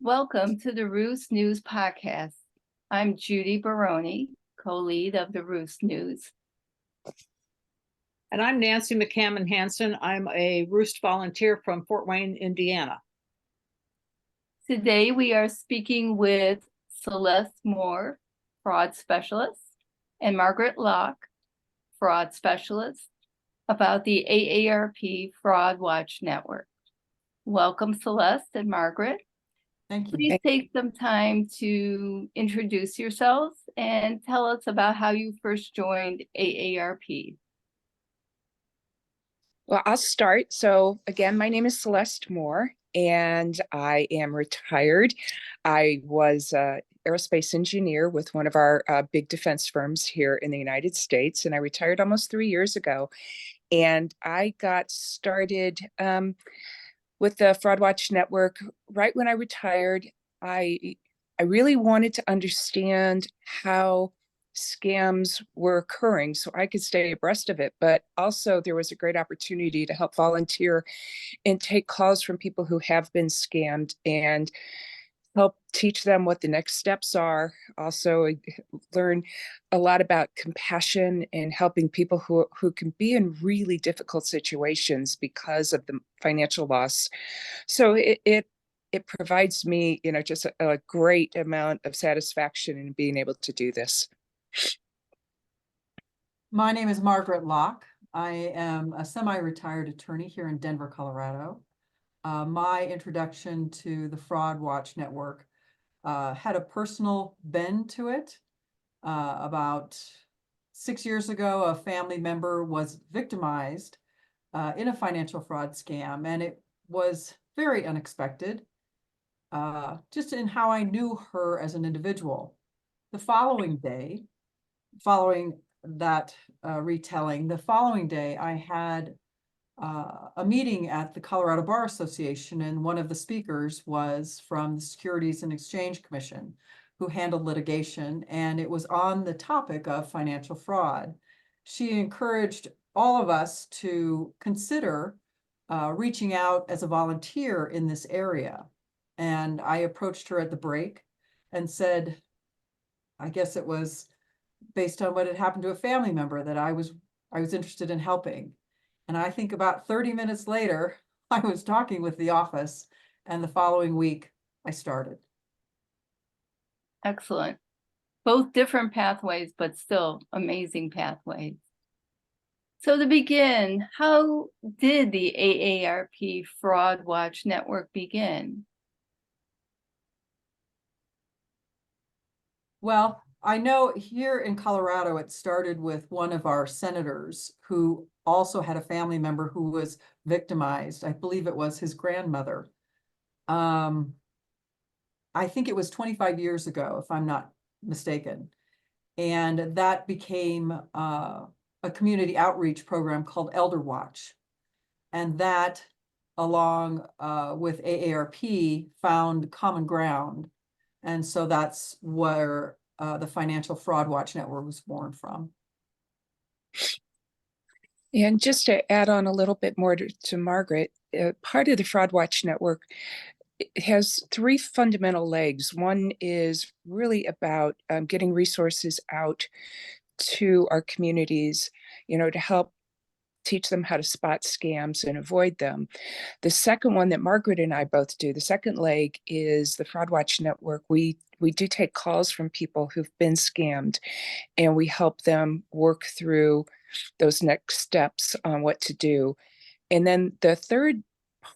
Welcome to the Roost News Podcast. I'm Judy Baroni, co-lead of the Roost News. And I'm Nancy McCammon Hansen. I'm a Roost volunteer from Fort Wayne, Indiana. Today we are speaking with Celeste Moore, fraud specialist, and Margaret Locke, fraud specialist, about the AARP Fraud Watch Network. Welcome, Celeste and Margaret. Thank you. Please take some time to introduce yourselves and tell us about how you first joined AARP. Well, I'll start. So again, my name is Celeste Moore, and I am retired. I was an aerospace engineer with one of our big defense firms here in the United States, and I retired almost 3 years ago. And I got started with the Fraud Watch Network right when I retired. I really wanted to understand how scams were occurring so I could stay abreast of it, but also there was a great opportunity to help volunteer and take calls from people who have been scammed and help teach them what the next steps are. Also learn a lot about compassion and helping people who can be in really difficult situations because of the financial loss. So it provides me, just a great amount of satisfaction in being able to do this. My name is Margaret Locke. I am a semi-retired attorney here in Denver, Colorado. My introduction to the Fraud Watch Network had a personal bend to it. About 6 years ago, a family member was victimized in a financial fraud scam, and it was very unexpected, just in how I knew her as an individual. The following day, following that retelling, the following day I had a meeting at the Colorado Bar Association, and one of the speakers was from the Securities and Exchange Commission, who handled litigation, and it was on the topic of financial fraud. She encouraged all of us to consider reaching out as a volunteer in this area. And I approached her at the break and said, I guess it was based on what had happened to a family member that I was interested in helping. And I think about 30 minutes later, I was talking with the office, and the following week I started. Excellent. Both different pathways, but still amazing pathways. So to begin, how did the AARP Fraud Watch Network begin? Well, I know here in Colorado, it started with one of our senators who also had a family member who was victimized. I believe it was his grandmother. I think it was 25 years ago, if I'm not mistaken. And that became a community outreach program called Elder Watch. And that, along with AARP, found common ground. And so that's where the Financial Fraud Watch Network was born from. And just to add on a little bit more to Margaret, part of the Fraud Watch Network, it has three fundamental legs. One is really about getting resources out to our communities, to help teach them how to spot scams and avoid them. The second one that Margaret and I both do, the second leg, is the Fraud Watch Network. We do take calls from people who've been scammed, and we help them work through those next steps on what to do. And then the third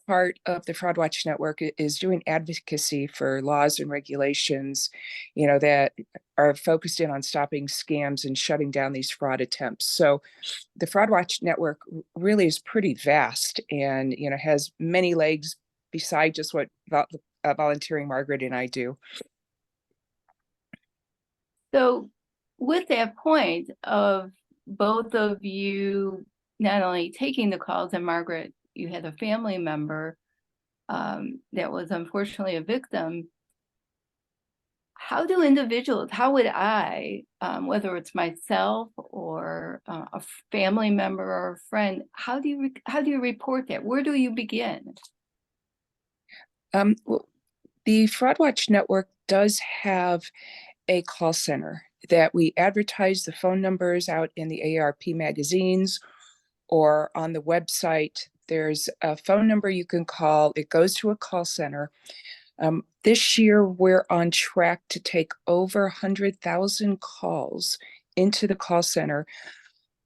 part of the Fraud Watch Network is doing advocacy for laws and regulations, that are focused in on stopping scams and shutting down these fraud attempts. So the Fraud Watch Network really is pretty vast and, has many legs beside just what volunteering Margaret and I do. So with that point of both of you not only taking the calls, and Margaret, you had a family member that was unfortunately a victim, how would I, whether it's myself or a family member or a friend, how do you report that? Where do you begin? Well, The Fraud Watch Network does have a call center that we advertise the phone numbers out in the AARP magazines or on the website. There's a phone number you can call. It goes to a call center. This year, we're on track to take over 100,000 calls into the call center.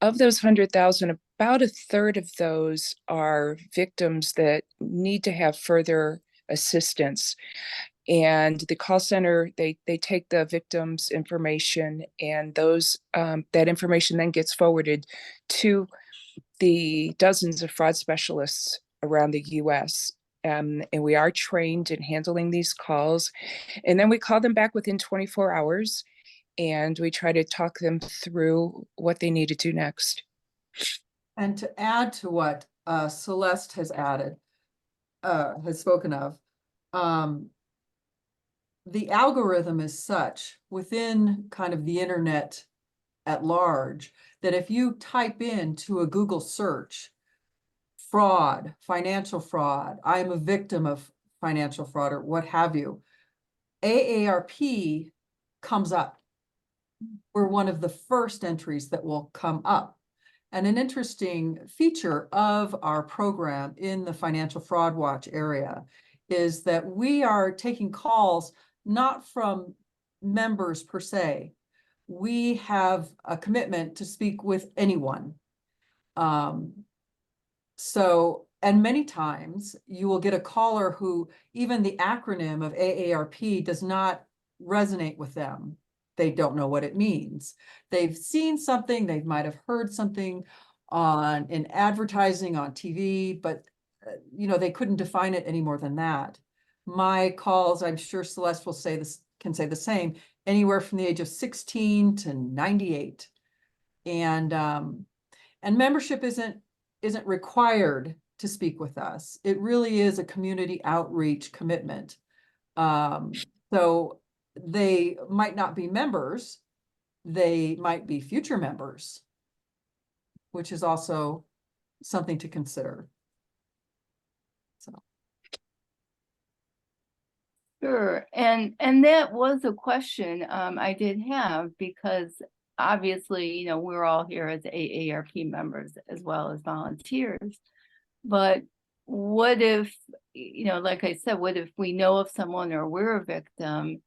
Of those 100,000, about a third of those are victims that need to have further assistance. And the call center, they take the victim's information, and that information then gets forwarded to the dozens of fraud specialists around the US. And we are trained in handling these calls. And then we call them back within 24 hours, and we try to talk them through what they need to do next. And to add to what Celeste has spoken of, the algorithm is such within kind of the internet at large that if you type into a Google search, fraud, financial fraud, I'm a victim of financial fraud, or what have you, AARP comes up. We're one of the first entries that will come up. And an interesting feature of our program in the Financial Fraud Watch area is that we are taking calls not from members per se. We have a commitment to speak with anyone. And many times you will get a caller who even the acronym of AARP does not resonate with them. They don't know what it means. They've seen something, they might have heard something in advertising on TV, but they couldn't define it any more than that. My calls, I'm sure Celeste will can say the same, anywhere from the age of 16 to 98. And membership isn't required to speak with us. It really is a community outreach commitment. So they might not be members, they might be future members, which is also something to consider. So. Sure, and that was a question I did have, because obviously, we're all here as AARP members as well as volunteers. But what if, like I said, what if we know of someone or we're a victim?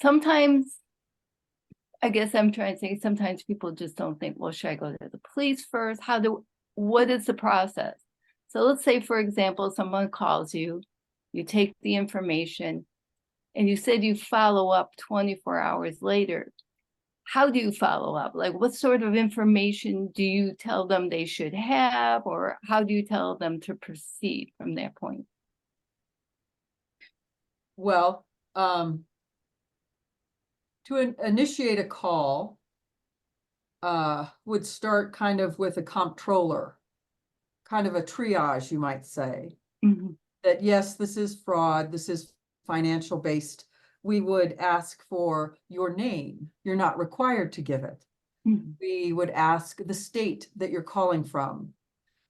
Sometimes, I guess I'm trying to say, sometimes people just don't think, well, should I go to the police first? What is the process? So let's say, for example, someone calls you, you take the information, and you said you follow up 24 hours later. How do you follow up? Like, what sort of information do you tell them they should have, or how do you tell them to proceed from that point? Well, to initiate a call would start kind of with a comptroller, kind of a triage, you might say. Mm-hmm. That yes, this is fraud, this is financial based. We would ask for your name. You're not required to give it. Mm-hmm. We would ask the state that you're calling from,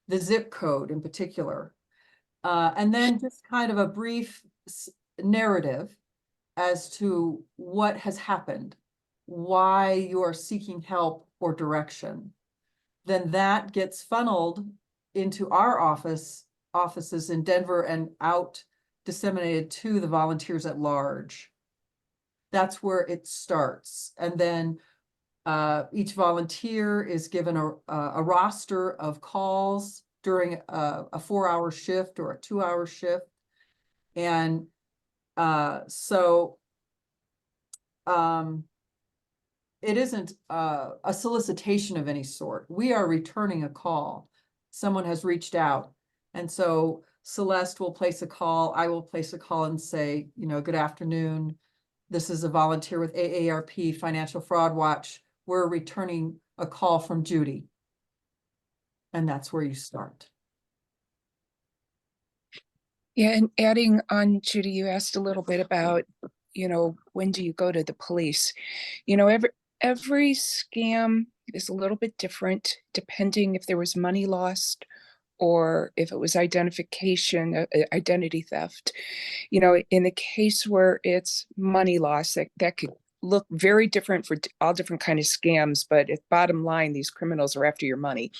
the zip code in particular, and then just kind of a brief narrative as to what has happened, why you are seeking help or direction. Then that gets funneled into our offices in Denver and out disseminated to the volunteers at large. That's where it starts. And then each volunteer is given a roster of calls during a 4-hour shift or a 2-hour shift. And it isn't a solicitation of any sort. We are returning a call. Someone has reached out. And so Celeste will place a call. I will place a call and say, good afternoon. This is a volunteer with AARP Financial Fraud Watch. We're returning a call from Judy. And that's where you start. Yeah, and adding on, Judy, you asked a little bit about, when do you go to the police? Every scam is a little bit different, depending if there was money lost or if it was identification, identity theft. You know, in the case where it's money loss, that could look very different for all different kind of scams, but at bottom line, these criminals are after your money.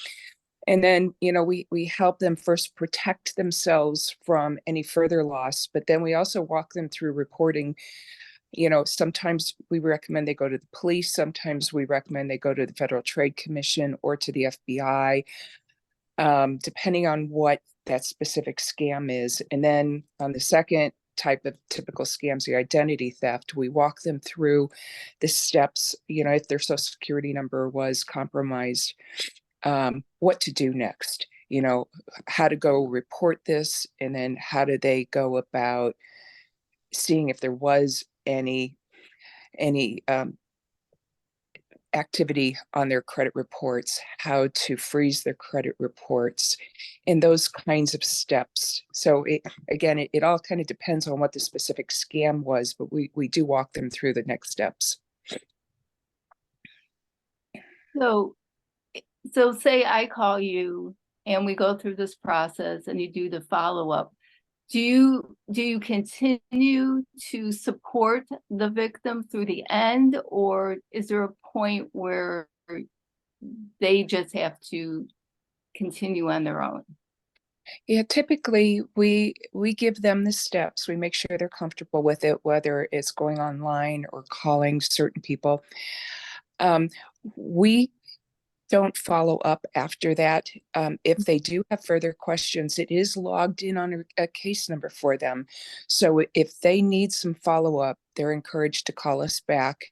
And then, you know, we help them first protect themselves from any further loss, but then we also walk them through reporting. You know, sometimes we recommend they go to the police, sometimes we recommend they go to the Federal Trade Commission or to the FBI, depending on what that specific scam is. And then on the second type of typical scams, the identity theft, we walk them through the steps, you know, if their social security number was compromised, what to do next, you know, how to go report this, and then how do they go about seeing if there was any activity on their credit reports, how to freeze their credit reports, and those kinds of steps. So it all kind of depends on what the specific scam was, but we do walk them through the next steps. So, so say I call you and we go through this process and you do the follow-up. Do you continue to support the victim through the end, or is there a point where they just have to continue on their own? Yeah, typically we give them the steps. We make sure they're comfortable with it, whether it's going online or calling certain people. We don't follow up after that. If they do have further questions, it is logged in on a case number for them. So if they need some follow-up, they're encouraged to call us back,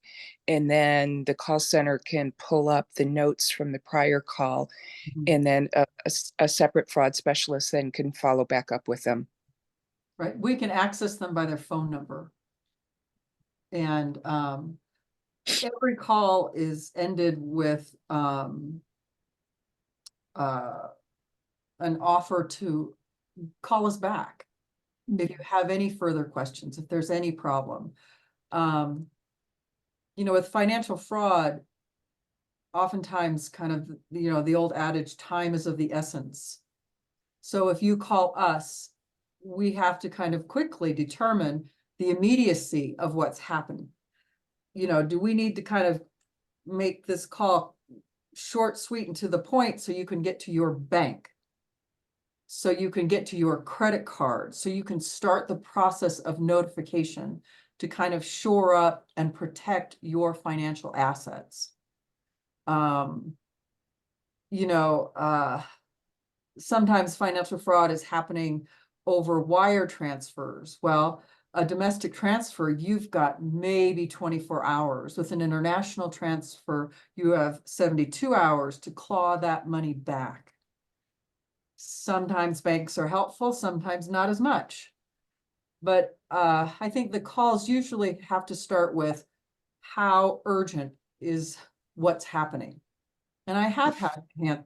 and then the call center can pull up the notes from the prior call, and then a separate fraud specialist then can follow back up with them. Right, we can access them by their phone number. And every call is ended with an offer to call us back if you have any further questions, if there's any problem. You know, with financial fraud, oftentimes kind of, you know, the old adage, time is of the essence. So if you call us, we have to kind of quickly determine the immediacy of what's happening. You know, do we need to kind of make this call short, sweet, and to the point so you can get to your bank, so you can get to your credit card, so you can start the process of notification to kind of shore up and protect your financial assets? You know, sometimes financial fraud is happening over wire transfers. Well, a domestic transfer, you've got maybe 24 hours. With an international transfer, you have 72 hours to claw that money back. Sometimes banks are helpful, sometimes not as much. But I think the calls usually have to start with how urgent is what's happening. And I have had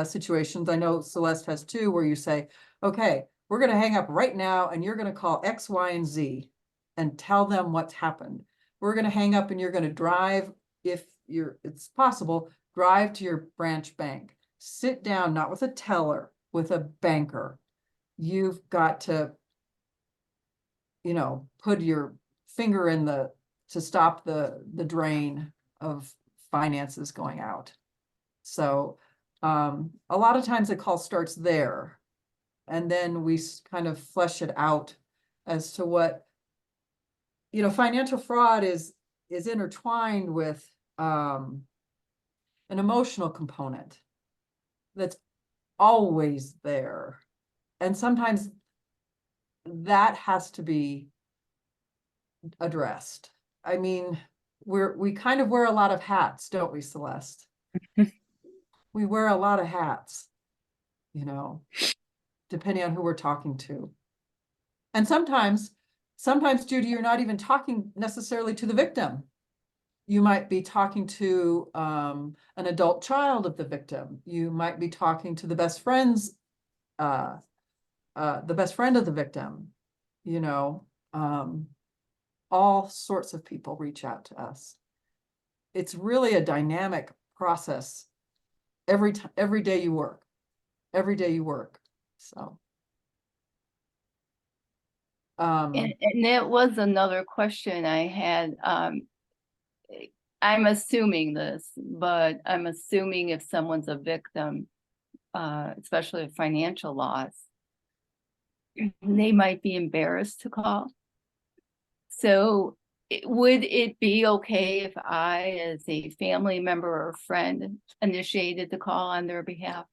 situations, I know Celeste has too, where you say, okay, we're going to hang up right now and you're going to call X, Y, and Z and tell them what's happened. We're going to hang up and you're going to drive, if it's possible, drive to your branch bank. Sit down, not with a teller, with a banker. You've got to, you know, put your finger in to stop the drain of finances going out. So a lot of times the call starts there, and then we kind of flesh it out as to what, you know, financial fraud is intertwined with an emotional component that's always there. And sometimes that has to be addressed. I mean, we kind of wear a lot of hats, don't we, Celeste? We wear a lot of hats, you know, depending on who we're talking to. And sometimes, Judy, you're not even talking necessarily to the victim. You might be talking to an adult child of the victim. You might be talking to the best friends, the best friend of the victim. You know, all sorts of people reach out to us. It's really a dynamic process every day you work. every day you work, so. And that was another question I had. I'm assuming this, but I'm assuming if someone's a victim, especially of financial loss, they might be embarrassed to call. So would it be okay if I, as a family member or friend, initiated the call on their behalf?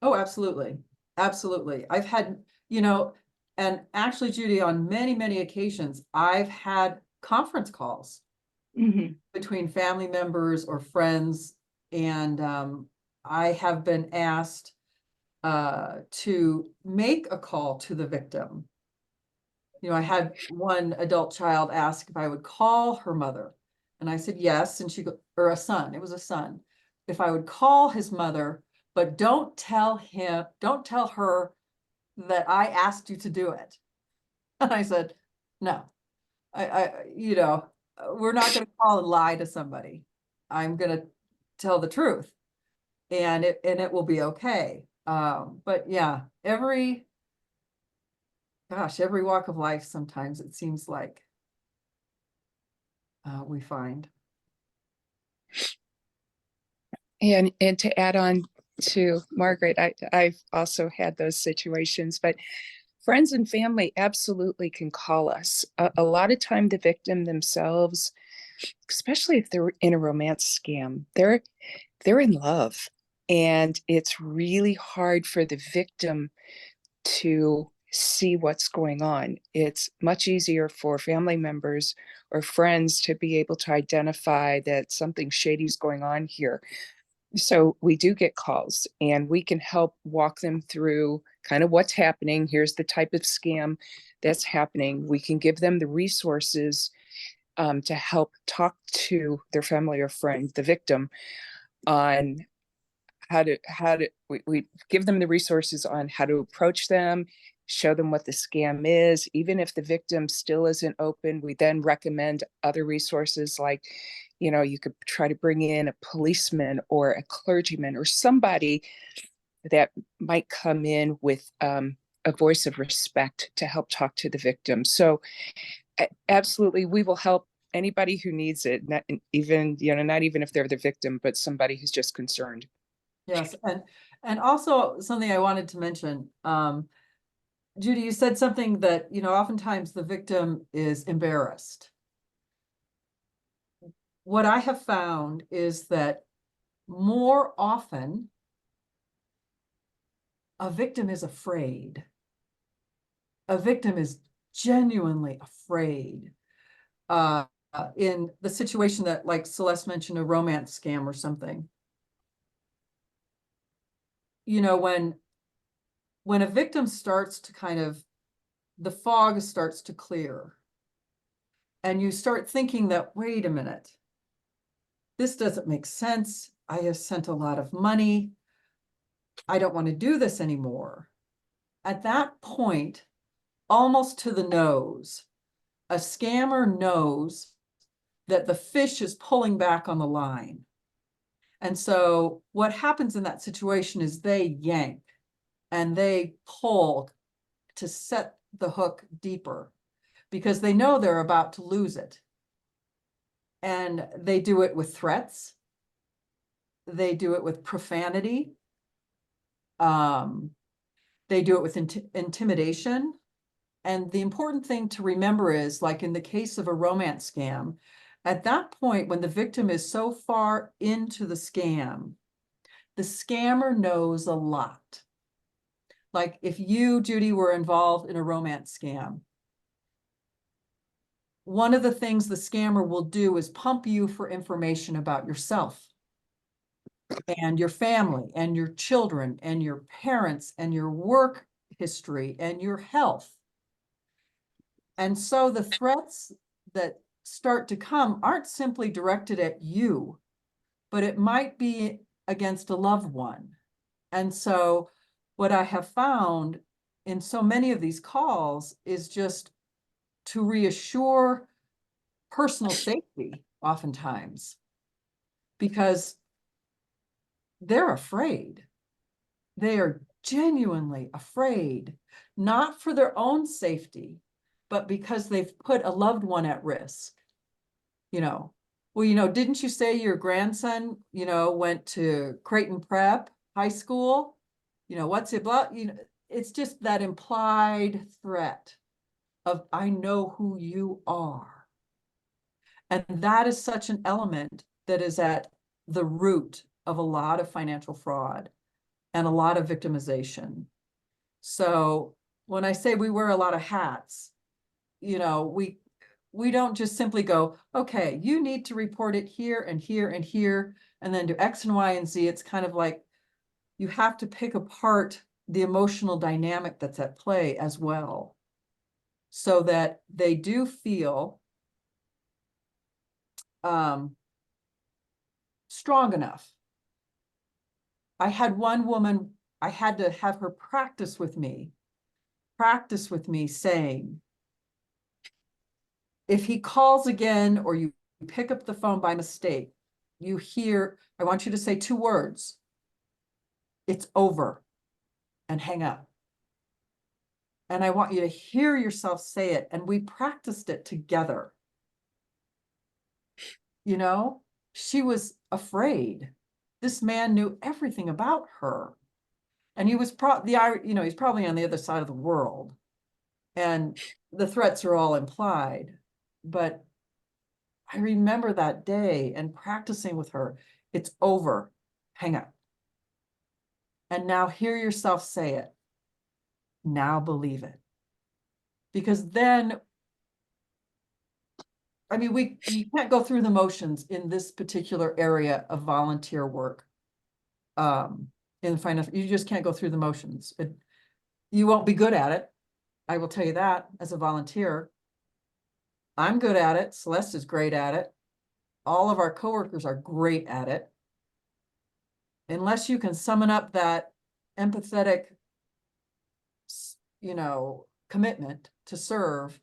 Oh, absolutely. Absolutely. I've had, and actually, Judy, on many, many occasions, I've had conference calls Mhm. between family members or friends. And I have been asked to make a call to the victim. I had one adult child ask if I would call her mother. And I said yes. And or a son, it was a son. If I would call his mother, but don't tell her that I asked you to do it. And I said, no, we're not going to call and lie to somebody. I'm going to tell the truth, and it will be okay. But yeah, every walk of life, sometimes it seems like we find. And to add on to Margaret, I've also had those situations, but friends and family absolutely can call us. A lot of time the victim themselves, especially if they're in a romance scam, they're in love. And it's really hard for the victim to see what's going on. It's much easier for family members or friends to be able to identify that something shady is going on here. So we do get calls and we can help walk them through kind of what's happening. Here's the type of scam that's happening. We can give them the resources to help talk to their family or friend, the victim, on we give them the resources on how to approach them, show them what the scam is. Even if the victim still isn't open, we then recommend other resources like, you could try to bring in a policeman or a clergyman or somebody that might come in with a voice of respect to help talk to the victim. So absolutely, we will help anybody who needs it, not even if they're the victim, but somebody who's just concerned. Yes, and also something I wanted to mention, Judy, you said something that, oftentimes the victim is embarrassed. What I have found is that more often a victim is afraid. A victim is genuinely afraid. In the situation that, like Celeste mentioned, a romance scam or something. When a victim starts to the fog starts to clear, and you start thinking that, wait a minute, this doesn't make sense. I have sent a lot of money. I don't want to do this anymore. At that point, almost to the nose, a scammer knows that the fish is pulling back on the line. And so what happens in that situation is they yank and they pull to set the hook deeper because they know they're about to lose it. And they do it with threats. They do it with profanity. They do it with intimidation. And the important thing to remember is, like in the case of a romance scam, at that point, when the victim is so far into the scammer knows a lot. Like if you, Judy, were involved in a romance scam, one of the things the scammer will do is pump you for information about yourself and your family and your children and your parents and your work history and your health. And so the threats that start to come aren't simply directed at you, but it might be against a loved one. And so what I have found in so many of these calls is just to reassure personal safety oftentimes, because they're afraid. They are genuinely afraid, not for their own safety, but because they've put a loved one at risk. You know, well, didn't you say your grandson, went to Creighton Prep High School? What's it about? It's just that implied threat of, I know who you are. And that is such an element that is at the root of a lot of financial fraud and a lot of victimization. So when I say we wear a lot of hats, we don't just simply go, okay, you need to report it here and here and here, and then do X and Y and Z. It's kind of like you have to pick apart the emotional dynamic that's at play as well, so that they do feel strong enough. I had one woman, I had to have her practice with me saying, if he calls again or you pick up the phone by mistake, you hear, I want you to say 2 words. It's over, and hang up. And I want you to hear yourself say it. And we practiced it together. She was afraid. This man knew everything about her. And he was he's probably on the other side of the world. And the threats are all implied. But I remember that day and practicing with her. It's over, hang up. And now hear yourself say it. Now believe it. Because then, we can't go through the motions in this particular area of volunteer work. In finance, you just can't go through the motions. You won't be good at it. I will tell you that as a volunteer. I'm good at it. Celeste is great at it. All of our coworkers are great at it. Unless you can summon up that empathetic, commitment to serve,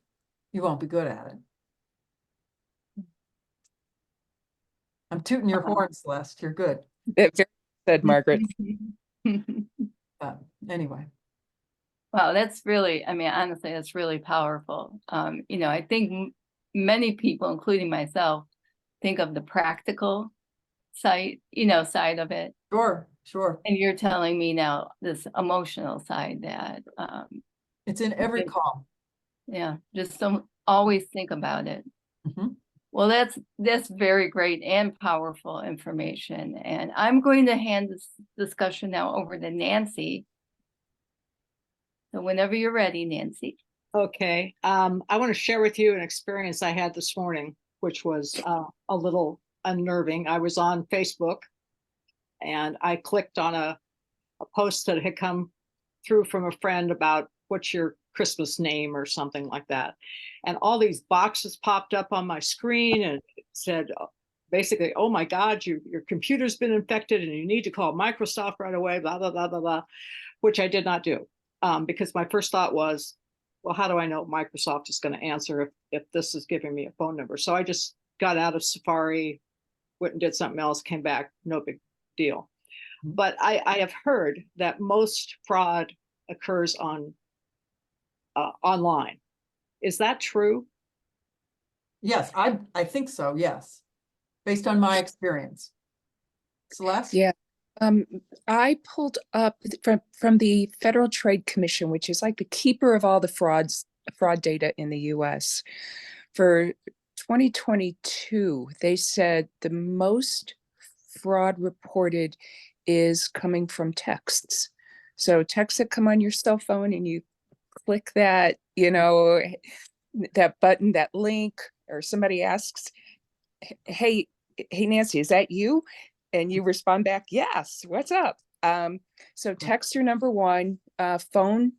you won't be good at it. I'm tooting your horn, Celeste. You're good. Very said, Margaret. Anyway. Wow, that's really, honestly, that's really powerful. I think many people, including myself, think of the practical side of it. Sure. And you're telling me now this emotional side that it's in every call. Yeah, just don't always think about it. Mm-hmm. Well, that's very great and powerful information. And I'm going to hand this discussion now over to Nancy. So whenever you're ready, Nancy. Okay. I want to share with you an experience I had this morning, which was a little unnerving. I was on Facebook and I clicked on a post that had come through from a friend about what's your Christmas name or something like that. And all these boxes popped up on my screen and it said, basically, oh my God, your computer's been infected and you need to call Microsoft right away, blah, blah, blah, blah, blah, which I did not do. Because my first thought was, well, how do I know Microsoft is going to answer if this is giving me a phone number? So I just got out of Safari, went and did something else, came back, no big deal. But I have heard that most fraud occurs on online. Is that true? Yes, I think so, yes. Based on my experience. Celeste? Yeah. I pulled up from the Federal Trade Commission, which is like the keeper of all the fraud data in the US. For 2022, they said the most fraud reported is coming from texts. So texts that come on your cell phone and you click that, that button, that link, or somebody asks, hey Nancy, is that you? And you respond back, yes, what's up? So text are number 1, phone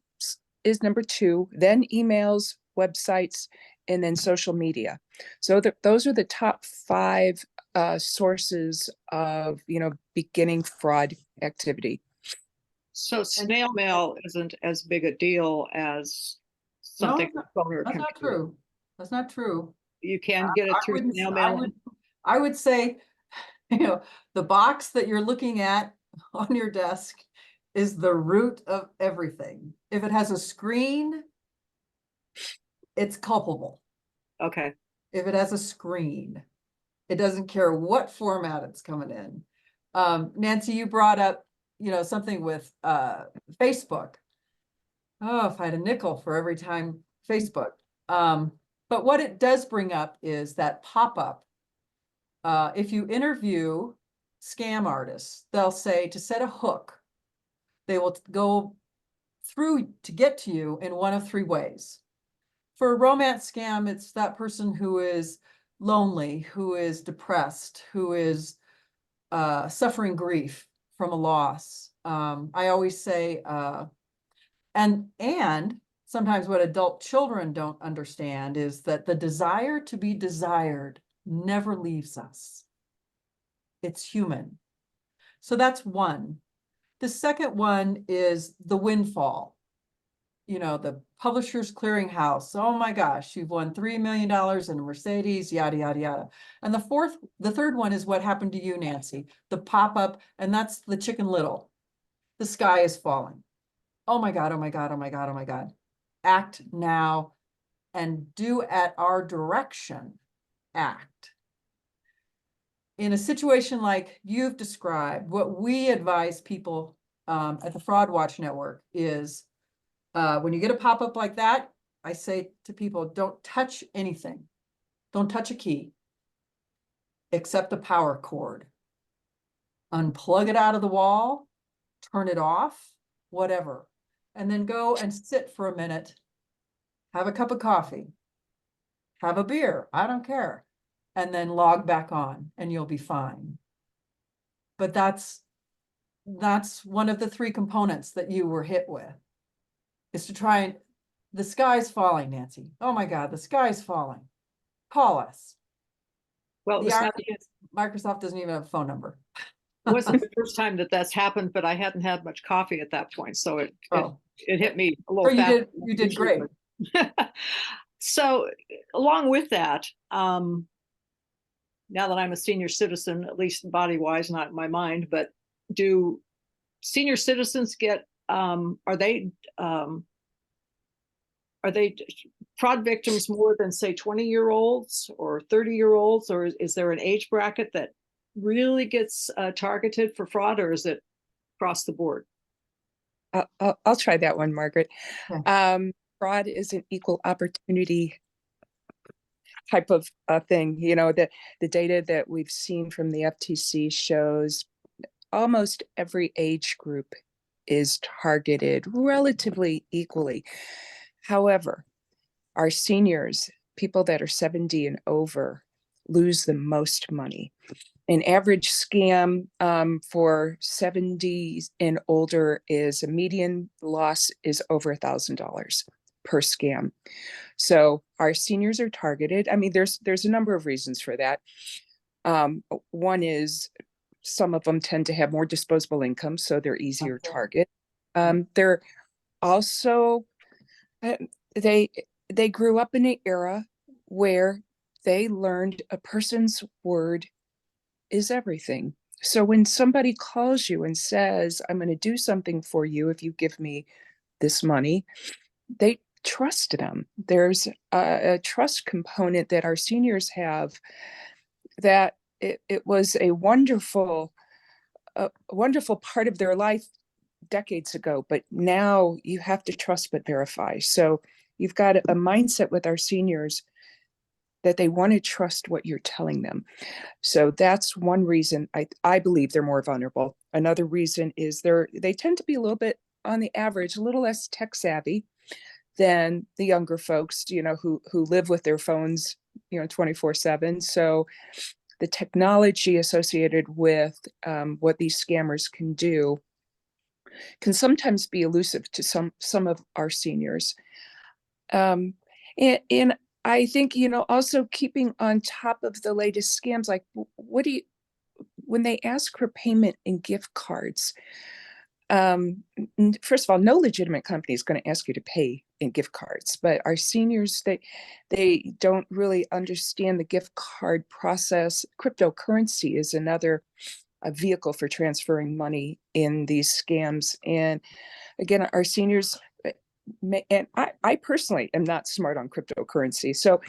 is number 2, then emails, websites, and then social media. So those are the top 5 sources of, beginning fraud activity. So snail mail isn't as big a deal as something. No, that's not true. That's not true. You can get it through snail mail. I would say, the box that you're looking at on your desk is the root of everything. If it has a screen, it's culpable. Okay. If it has a screen, it doesn't care what format it's coming in. Nancy, you brought up, something with Facebook. Oh, if I had a nickel for every time Facebook. But what it does bring up is that pop-up. If you interview scam artists, they'll say to set a hook, they will go through to get to you in one of three ways. For a romance scam, it's that person who is lonely, who is depressed, who is suffering grief from a loss. I always say, and sometimes what adult children don't understand is that the desire to be desired never leaves us. It's human. So that's one. The second one is the windfall. The Publishers Clearinghouse. Oh my gosh, you've won $3 million in a Mercedes, yada, yada, yada. And the third one is what happened to you, Nancy, the pop-up, and that's the Chicken Little. The sky is falling. Oh my God, oh my God, oh my God, oh my God. Act now and do at our direction. Act. In a situation like you've described, what we advise people at the Fraud Watch Network is when you get a pop-up like that, I say to people, don't touch anything. Don't touch a key, except the power cord. Unplug it out of the wall, turn it off, whatever. And then go and sit for a minute, have a cup of coffee, have a beer, I don't care, and then log back on and you'll be fine. But that's one of the three components that you were hit with, is to try and, the sky's falling, Nancy. Oh my God, the sky's falling. Call us. Well, it The was not, irony is Microsoft doesn't even have a phone number. it wasn't the first time that that's happened, but I hadn't had much coffee at that point. So it hit me a little Or fast. you did great. So along with that, now that I'm a senior citizen, at least body wise, not in my mind, but do senior citizens get, are they fraud victims more than, say, 20-year-olds or 30-year-olds, or is there an age bracket that really gets targeted for fraud, or is it across the board? I'll try that one, Margaret. Okay. Fraud is an equal opportunity type of thing. The data that we've seen from the FTC shows almost every age group is targeted relatively equally. However, our seniors, people that are 70 and over, lose the most money. An average scam for 70 and older is a median loss is over $1,000 per scam. So our seniors are targeted. I mean, there's a number of reasons for that. One is some of them tend to have more disposable income, so they're easier target. They're also they grew up in an era where they learned a person's word is everything. So when somebody calls you and says, I'm going to do something for you if you give me this money, they trust them. There's a trust component that our seniors have, that it was a wonderful part of their life decades ago, but now you have to trust but verify. So you've got a mindset with our seniors that they want to trust what you're telling them. So that's one reason I believe they're more vulnerable. Another reason is they tend to be a little bit, on the average, a little less tech savvy than the younger folks, who live with their phones, 24/7. So the technology associated with what these scammers can do can sometimes be elusive to some of our seniors. And I think, also keeping on top of the latest scams, like when they ask for payment in gift cards, first of all, no legitimate company is going to ask you to pay in gift cards, but our seniors, they don't really understand the gift card process. Cryptocurrency is another a vehicle for transferring money in these scams. And again, our seniors, and I personally am not smart on cryptocurrency. So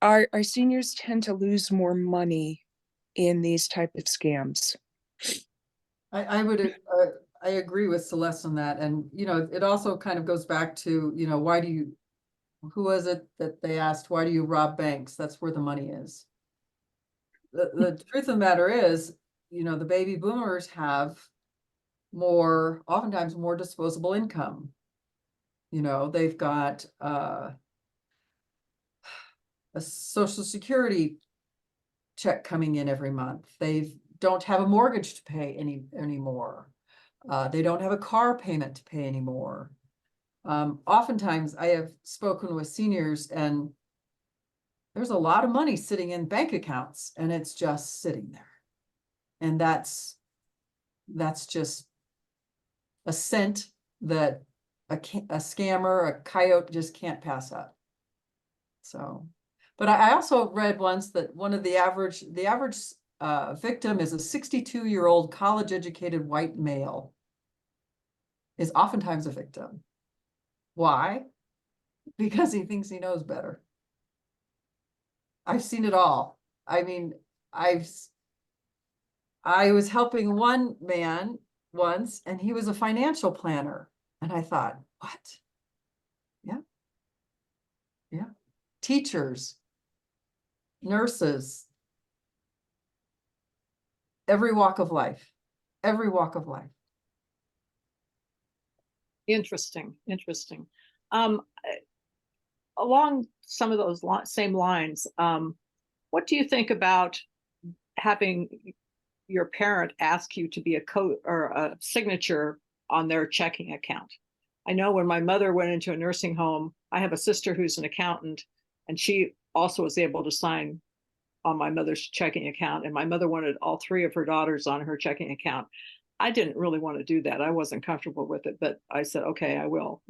our seniors tend to lose more money in these type of scams. I would, I agree with Celeste on that. And, it also kind of goes back to, why do you, who was it that they asked, why do you rob banks? That's where the money is. The truth of the matter is, the baby boomers have oftentimes more disposable income. They've got a Social Security check coming in every month. They don't have a mortgage to pay anymore. They don't have a car payment to pay anymore. Oftentimes I have spoken with seniors and there's a lot of money sitting in bank accounts and it's just sitting there. And that's just a scent that a scammer, a coyote just can't pass up. So, but I also read once that the average victim is a 62-year-old college-educated white male is oftentimes a victim. Why? Because he thinks he knows better. I've seen it all. I mean, I was helping one man once and he was a financial planner. And I thought, what? Yeah. Yeah. Teachers, nurses, every walk of life, every walk of life. Interesting. Along some of those same lines, what do you think about having your parent ask you to be a code or a signature on their checking account? I know when my mother went into a nursing home, I have a sister who's an accountant, and she also was able to sign on my mother's checking account. And my mother wanted all three of her daughters on her checking account. I didn't really want to do that. I wasn't comfortable with it, but I said, okay, I will,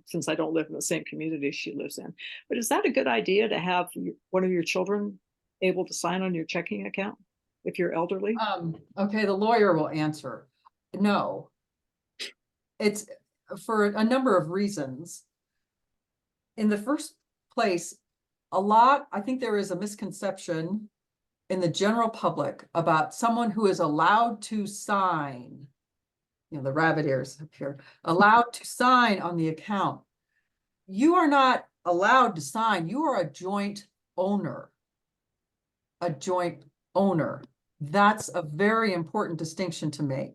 since I don't live in the same community she lives in. But is that a good idea to have one of your children able to sign on your checking account if you're elderly? Okay, the lawyer will answer. No. It's for a number of reasons. In the first place, I think there is a misconception in the general public about someone who is allowed to sign, the rabbit ears up here, allowed to sign on the account. You are not allowed to sign. You are a joint owner. A joint owner. That's a very important distinction to make.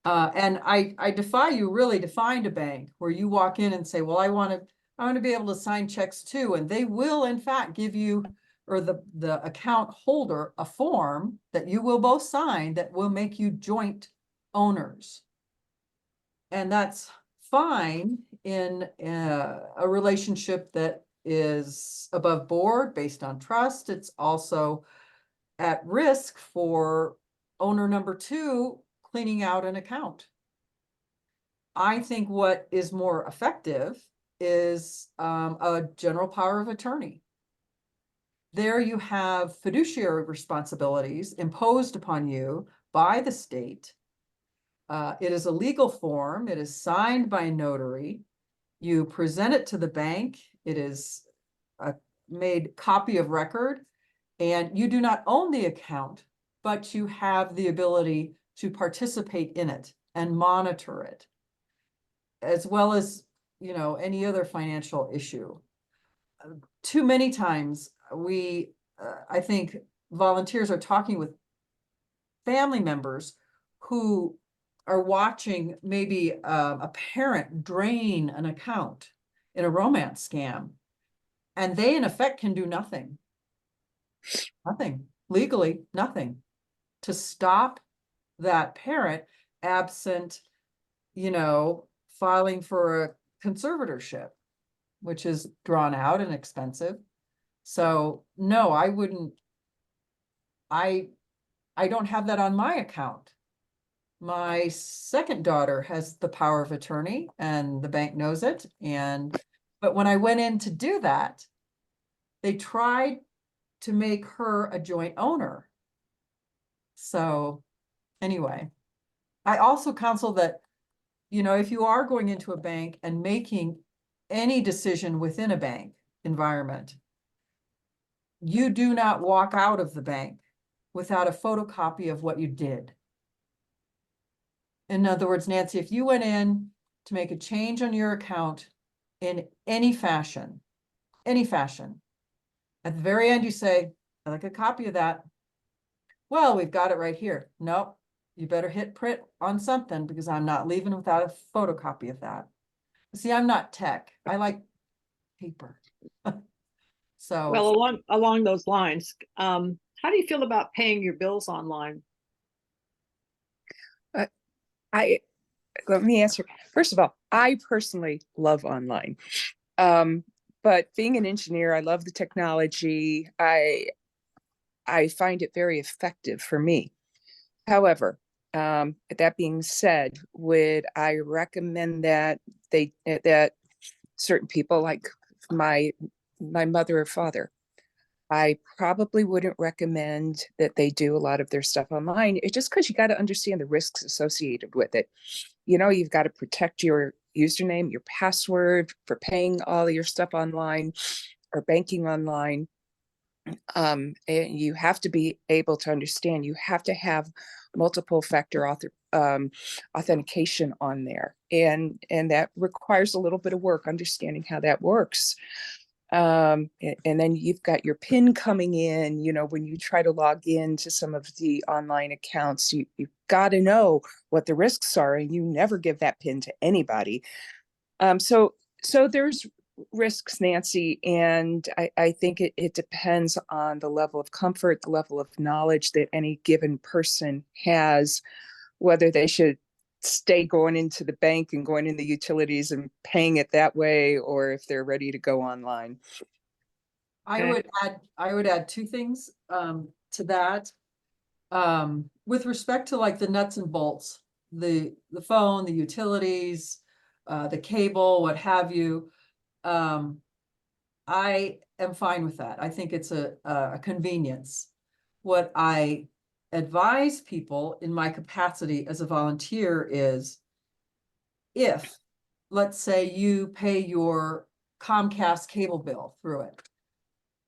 And I defy you really to find a bank where you walk in and say, well, I want to be able to sign checks too. And they will in fact give you, or the account holder, a form that you will both sign that will make you joint owners. And that's fine in a relationship that is above board based on trust. It's also at risk for owner number two cleaning out an account. I think what is more effective is a general power of attorney. There you have fiduciary responsibilities imposed upon you by the state. It is a legal form. It is signed by a notary. You present it to the bank. It is a made copy of record, and you do not own the account, but you have the ability to participate in it and monitor it, as well as, any other financial issue. Too many times I think volunteers are talking with family members who are watching maybe a parent drain an account in a romance scam, and they in effect can do nothing legally, nothing to stop that parent, absent filing for a conservatorship, which is drawn out and expensive. So no, I wouldn't. I don't have that on my account. My second daughter has the power of attorney and the bank knows it. But when I went in to do that, they tried to make her a joint owner. So Anyway, I also counsel that, you know, if you are going into a bank and making any decision within a bank environment, you do not walk out of the bank without a photocopy of what you did. In other words, Nancy, if you went in to make a change on your account in any fashion, at the very end, you say, I'd like a copy of that. Well, we've got it right here. Nope, you better hit print on something because I'm not leaving without a photocopy of that. See, I'm not tech. I like paper. So, Well, along those lines, how do you feel about paying your bills online? I Let me answer. First of all, I personally love online. But being an engineer, I love the technology. I find it very effective for me. However, that being said, would I recommend that that certain people like my mother or father, I probably wouldn't recommend that they do a lot of their stuff online. It's just because you got to understand the risks associated with it. You know, you've got to protect your username, your password for paying all of your stuff online or banking online. And you have to be able to understand, you have to have multiple factor authentication on there. And that requires a little bit of work understanding how that works. And then you've got your PIN coming in, you know, when you try to log into some of the online accounts, you've got to know what the risks are, and you never give that PIN to anybody. So there's risks, Nancy, and I think it depends on the level of comfort, the level of knowledge that any given person has, whether they should stay going into the bank and going in the utilities and paying it that way, or if they're ready to go online. I would add two things to that. With respect to like the nuts and bolts, the phone, the utilities, the cable, what have you. I am fine with that. I think it's a convenience. What I advise people in my capacity as a volunteer is, if, let's say, you pay your Comcast cable bill through it,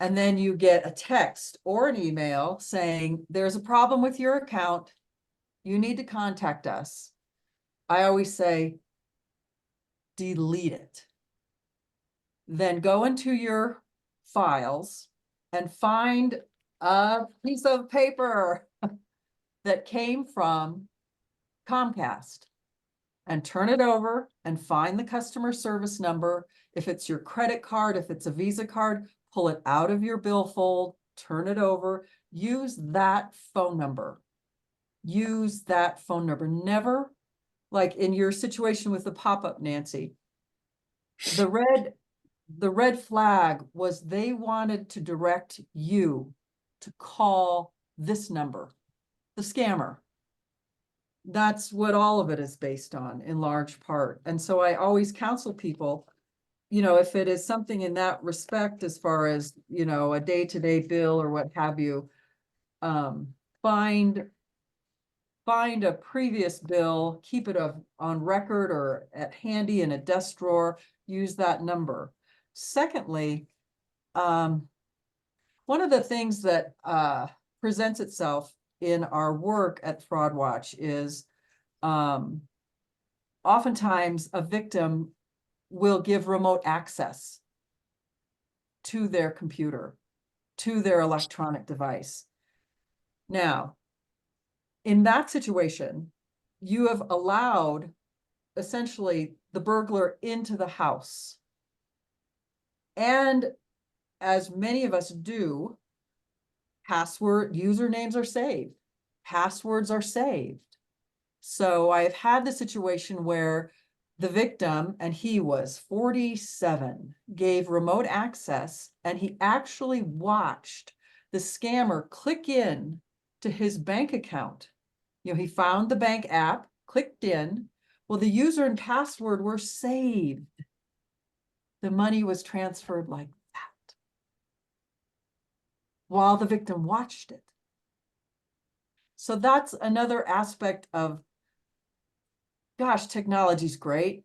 and then you get a text or an email saying there's a problem with your account, you need to contact us. I always say, delete it. Then go into your files and find a piece of paper that came from Comcast and turn it over and find the customer service number. If it's your credit card, if it's a Visa card, pull it out of your billfold, turn it over, use that phone number. Use that phone number. Never, like in your situation with the pop-up, Nancy, the red flag was they wanted to direct you to call this number, the scammer. That's what all of it is based on in large part. And so I always counsel people, you know, if it is something in that respect, as far as, you know, a day-to-day bill or what have you, find a previous bill, keep it on record or at handy in a desk drawer, use that number. Secondly, one of the things that presents itself in our work at Fraud Watch is oftentimes a victim will give remote access to their computer, to their electronic device. Now, in that situation, you have allowed essentially the burglar into the house. And as many of us do, usernames are saved, passwords are saved. So I've had the situation where the victim, and he was 47, gave remote access, and he actually watched the scammer click in to his bank account. You know, he found the bank app, clicked in. Well, the user and password were saved. The money was transferred like that while the victim watched it. So that's another aspect of, gosh, technology's great.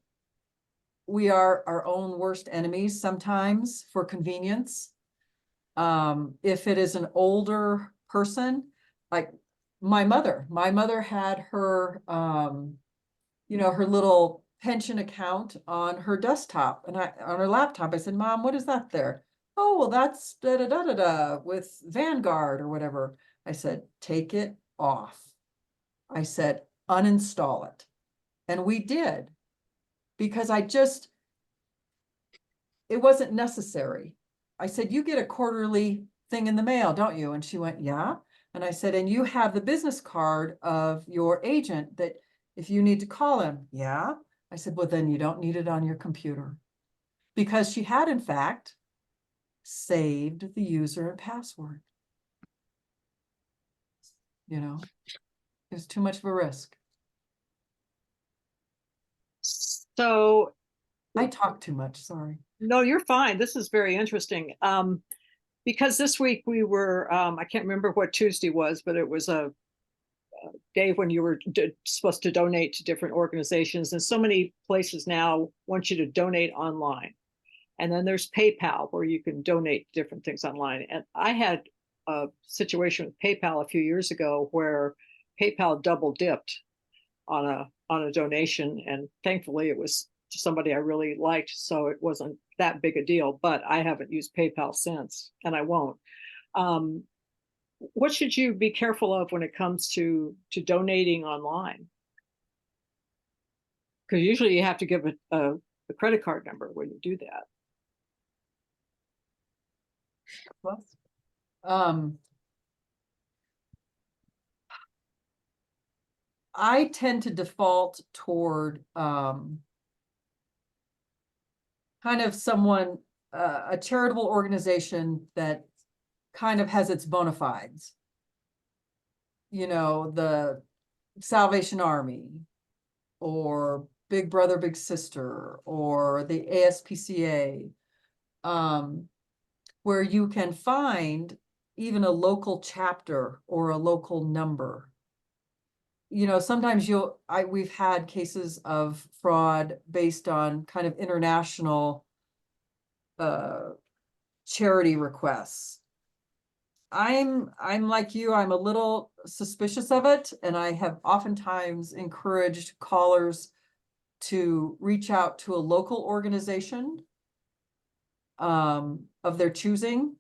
We are our own worst enemies sometimes for convenience. If it is an older person, like my mother had her, her little pension account on her desktop and on her laptop. I said, Mom, what is that there? Oh, well, that's da da da da da with Vanguard or whatever. I said, take it off. I said, uninstall it. And we did, because it wasn't necessary. I said, you get a quarterly thing in the mail, don't you? And she went, yeah. And I said, and you have the business card of your agent that if you need to call him, yeah. I said, well, then you don't need it on your computer. Because she had, in fact, saved the user and password. You know, it was too much of a risk. So, I talk too much, sorry. no, you're fine. This is very interesting. Because this week we were, I can't remember what Tuesday was, but it was a day when you were supposed to donate to different organizations. And so many places now want you to donate online. And then there's PayPal where you can donate different things online. And I had a situation with PayPal a few years ago where PayPal double dipped on a donation, and thankfully it was to somebody I really liked, so it wasn't that big a deal. But I haven't used PayPal since, and I won't. What should you be careful of when it comes to donating online? Because usually you have to give a credit card number when you do that. I tend to default toward kind of someone, a charitable organization that kind of has its bona fides. You know, the Salvation Army or Big Brother, Big Sister or the ASPCA, where you can find even a local chapter or a local number. You know, sometimes we've had cases of fraud based on kind of international charity requests. I'm like you, I'm a little suspicious of it, and I have oftentimes encouraged callers to reach out to a local organization of their choosing,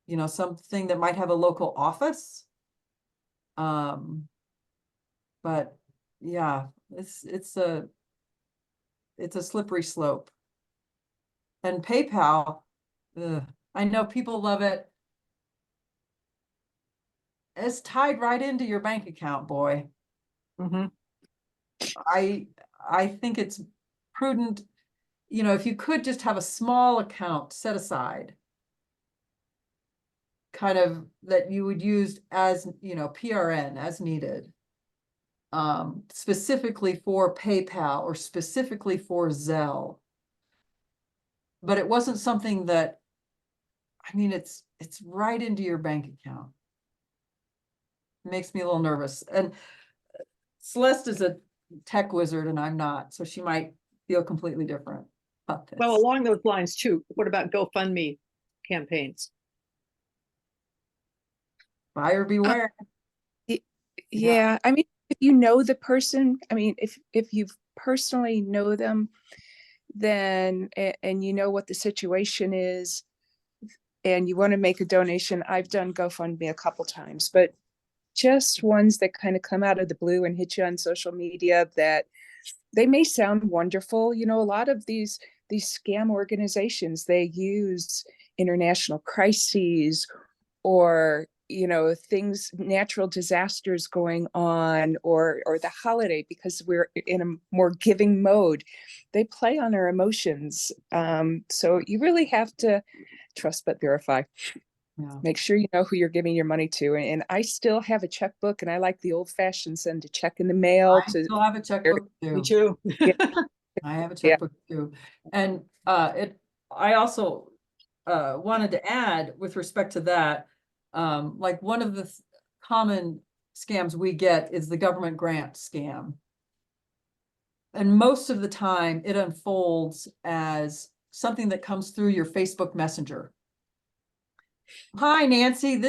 you know, something that might have a local office. But yeah, it's a slippery slope. And PayPal, I know people love it. It's tied right into your bank account, boy. Mm-hmm. I think it's prudent, you know, if you could just have a small account set aside, kind of that you would use as, you know, PRN as needed, specifically for PayPal or specifically for Zelle. But it wasn't something that, I mean, it's right into your bank account. It makes me a little nervous. And Celeste is a tech wizard and I'm not, so she might feel completely different about this. Well, along those lines too, what about GoFundMe campaigns? Buyer beware. Yeah, I mean, if you know the person, I mean, if you personally know them, then and you know what the situation is, and you want to make a donation, I've done GoFundMe a couple times, but just ones that kind of come out of the blue and hit you on social media that they may sound wonderful. You know, a lot of these scam organizations, they use international crises or, you know, things, natural disasters going on, or the holiday, because we're in a more giving mode. They play on our emotions. So you really have to trust but verify. Yeah. Make sure you know who you're giving your money to. And I still have a checkbook, and I like the old fashioned send a check in the mail I to. still have a checkbook too. Me too. Yeah. I have a Yeah. checkbook too. And I also wanted to add with respect to that, like one of the common scams we get is the government grant scam. And most of the time it unfolds as something that comes through your Facebook Messenger. Hi, Nancy,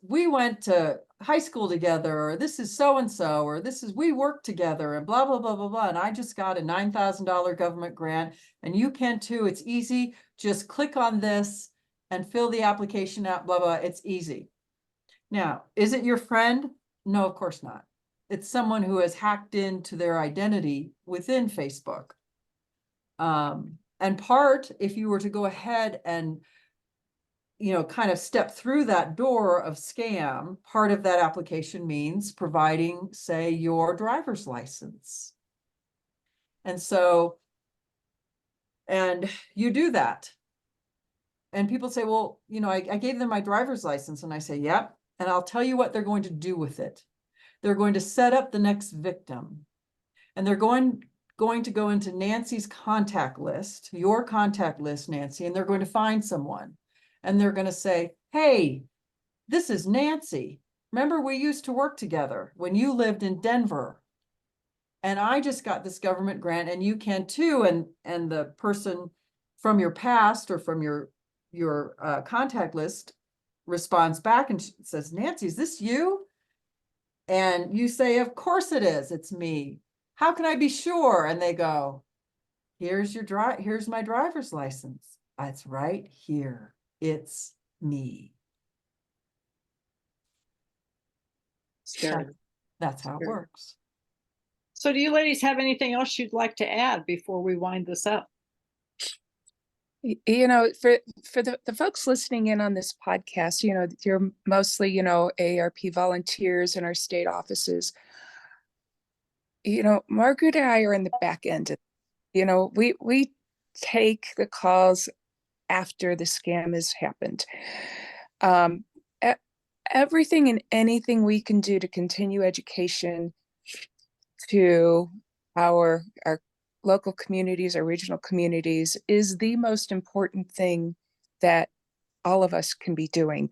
we went to high school together, or this is so-and-so, or we work together, and blah, blah, blah, blah, blah. And I just got a $9,000 government grant, and you can too. It's easy. Just click on this and fill the application out, blah, blah. It's easy. Now, is it your friend? No, of course not. It's someone who has hacked into their identity within Facebook. And if you were to go ahead and kind of step through that door of scam, part of that application means providing, say, your driver's license. And you do that. And people say, well, I gave them my driver's license. And I say, yep. And I'll tell you what they're going to do with it. They're going to set up the next victim. And they're going to go into Nancy's contact list, your contact list, Nancy, and they're going to find someone. And they're going to say, hey, this is Nancy. Remember, we used to work together when you lived in Denver. And I just got this government grant, and you can too. And the person from your past or from your contact list responds back and says, Nancy, is this you? And you say, of course it is. It's me. How can I be sure? And they go, here's my driver's license. It's right here. It's me. Scary. That's how it works. So do you ladies have anything else you'd like to add before we wind this up? For the folks listening in on this podcast, you're mostly, AARP volunteers in our state offices. Margaret and I are in the back end. We take the calls after the scam has happened. Everything and anything we can do to continue education to our local communities, our regional communities, is the most important thing that all of us can be doing.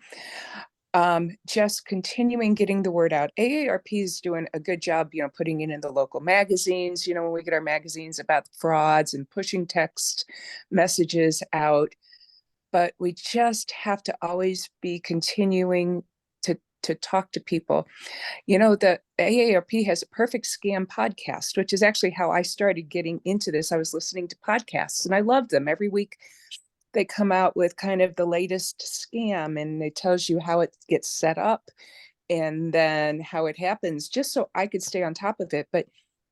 Just continuing getting the word out. AARP is doing a good job, putting it in the local magazines, when we get our magazines about frauds and pushing text messages out. But we just have to always be continuing to talk to people. The AARP has a Perfect Scam podcast, which is actually how I started getting into this. I was listening to podcasts and I loved them. Every week they come out with kind of the latest scam, and it tells you how it gets set up and then how it happens, just so I could stay on top of it. But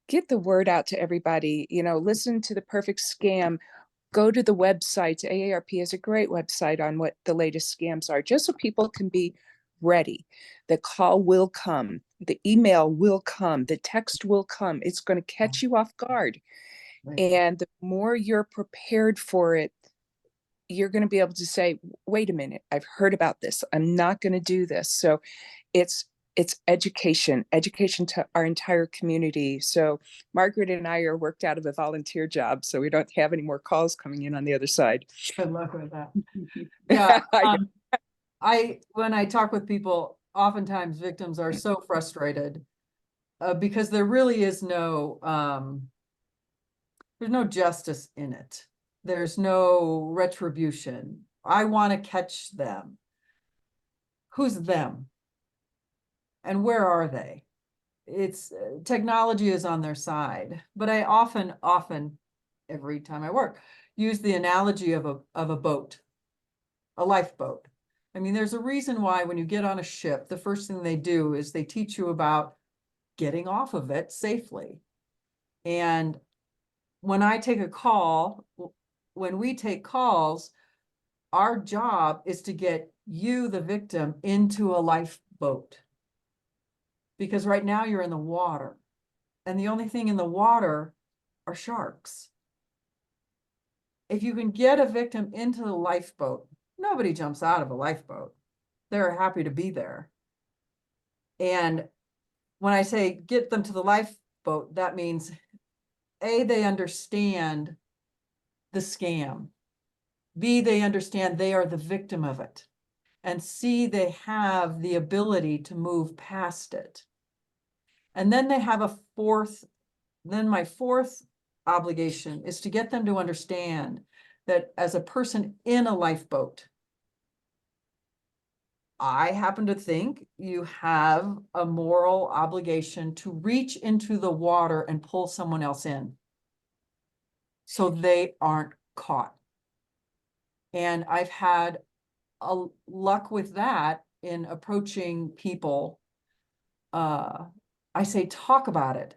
get the word out to everybody, listen to the Perfect Scam. Go to the website. AARP has a great website on what the latest scams are, just so people can be ready. The call will come. The email will come. The text will come. It's going to catch you off guard. Right. And the more you're prepared for it, you're going to be able to say, wait a minute, I've heard about this. I'm not going to do this. So it's education to our entire community. So Margaret and I are worked out of a volunteer job, so we don't have any more calls coming in on the other side. Good luck with that. Yeah. When I talk with people, oftentimes victims are so frustrated because there really is there's no justice in it. There's no retribution. I want to catch them. Who's them? And where are they? It's technology is on their side, but I often, every time I work, use the analogy of a boat, a lifeboat. I mean, there's a reason why when you get on a ship, the first thing they do is they teach you about getting off of it safely. And when we take calls, our job is to get you, the victim, into a lifeboat. Because right now you're in the water, and the only thing in the water are sharks. If you can get a victim into the lifeboat, nobody jumps out of a lifeboat. They're happy to be there. And when I say get them to the lifeboat, that means A, they understand the scam. B, they understand they are the victim of it. And C, they have the ability to move past it. And then they have a fourth, then my fourth obligation is to get them to understand that as a person in a lifeboat, I happen to think you have a moral obligation to reach into the water and pull someone else in so they aren't caught. And I've had a luck with that in approaching people. I say, talk about it.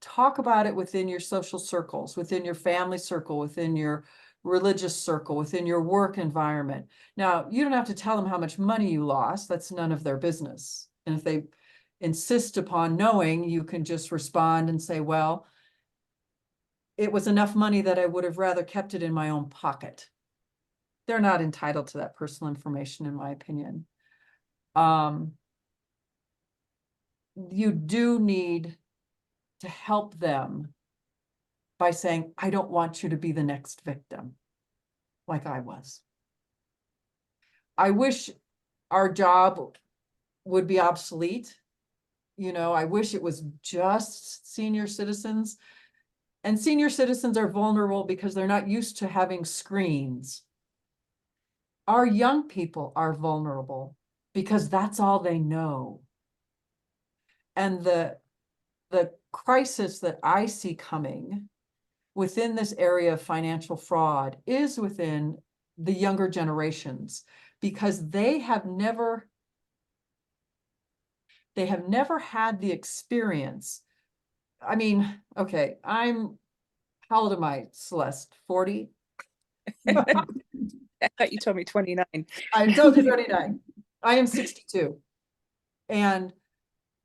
Talk about it within your social circles, within your family circle, within your religious circle, within your work environment. Now, you don't have to tell them how much money you lost. That's none of their business. And if they insist upon knowing, you can just respond and say, well, it was enough money that I would have rather kept it in my own pocket. They're not entitled to that personal information, in my opinion. You do need to help them by saying, I don't want you to be the next victim, like I was. I wish our job would be obsolete. You know, I wish it was just senior citizens. And senior citizens are vulnerable because they're not used to having screens. Our young people are vulnerable because that's all they know. And the crisis that I see coming within this area of financial fraud is within the younger generations, because they have never had the experience. I mean, okay, how old am I, Celeste? 40? I thought you told me 29. I told you 29. I am 62. And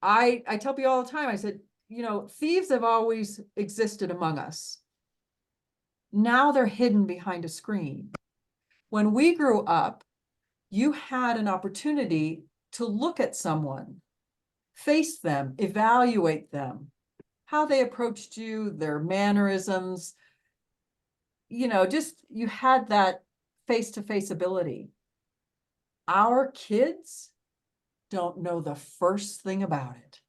I tell people all the time, I said, you know, thieves have always existed among us. Now they're hidden behind a screen. When we grew up, you had an opportunity to look at someone, face them, evaluate them, how they approached you, their mannerisms, you know, just you had that face-to-face ability. Our kids don't know the first thing about it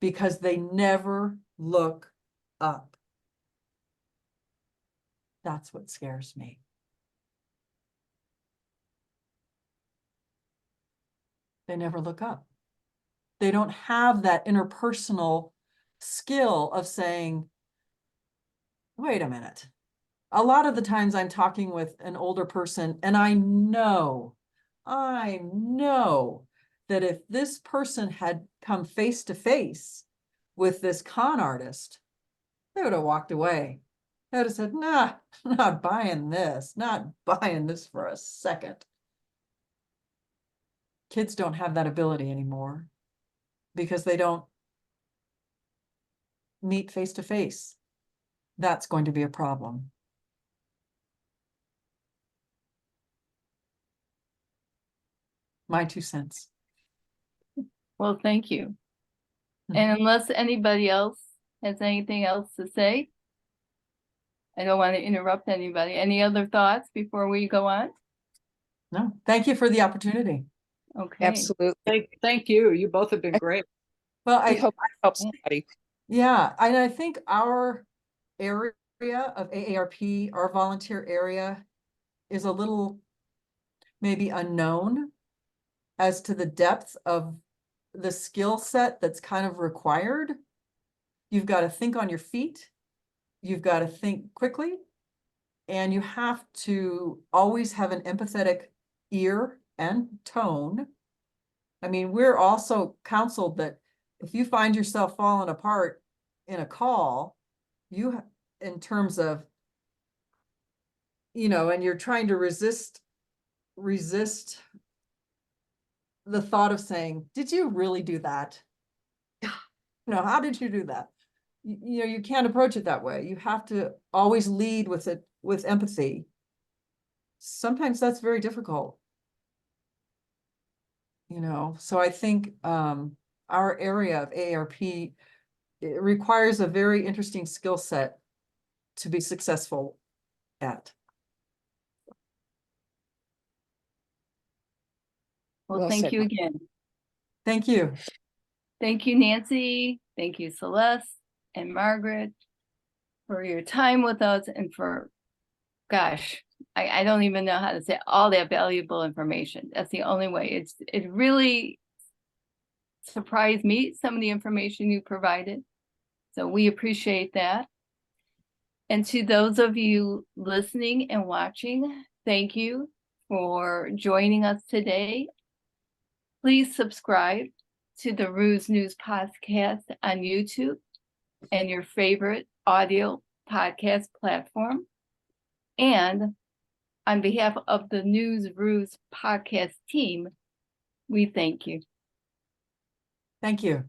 because they never look up. That's what scares me. They never look up. They don't have that interpersonal skill of saying, wait a minute. A lot of the times I'm talking with an older person and I know that if this person had come face to face with this con artist, they would have walked away. They would have said, nah, not buying this for a second. Kids don't have that ability anymore because they don't meet face to face. That's going to be a problem. My 2 cents. Well, thank you. And unless anybody else has anything else to say, I don't want to interrupt anybody. Any other thoughts before we go on? No, thank you for the opportunity. Okay. Absolutely. Thank you. You both have been great. Well, I hope I help somebody. yeah, and I think our area of AARP, our volunteer area, is a little maybe unknown as to the depth of the skill set that's kind of required. You've got to think on your feet. You've got to think quickly. And you have to always have an empathetic ear and tone. I mean, we're also counseled that if you find yourself falling apart in a call, in terms of, you know, and you're trying to resist the thought of saying, did you really do that? You know, how did you do that? You know, you can't approach it that way. You have to always lead with it, with empathy. Sometimes that's very difficult. You know, so I think our area of AARP, it requires a very interesting skill set to be successful at. Well, Well thank said, you Mom. again. Thank you. Thank you, Nancy. Thank you, Celeste and Margaret, for your time with us and for, gosh, I don't even know how to say all that valuable information. That's the only way. It really surprised me, some of the information you provided. So we appreciate that. And to those of you listening and watching, thank you for joining us today. Please subscribe to the Ruse News Podcast on YouTube and your favorite audio podcast platform. And on behalf of the News Ruse podcast team, we thank you. Thank you.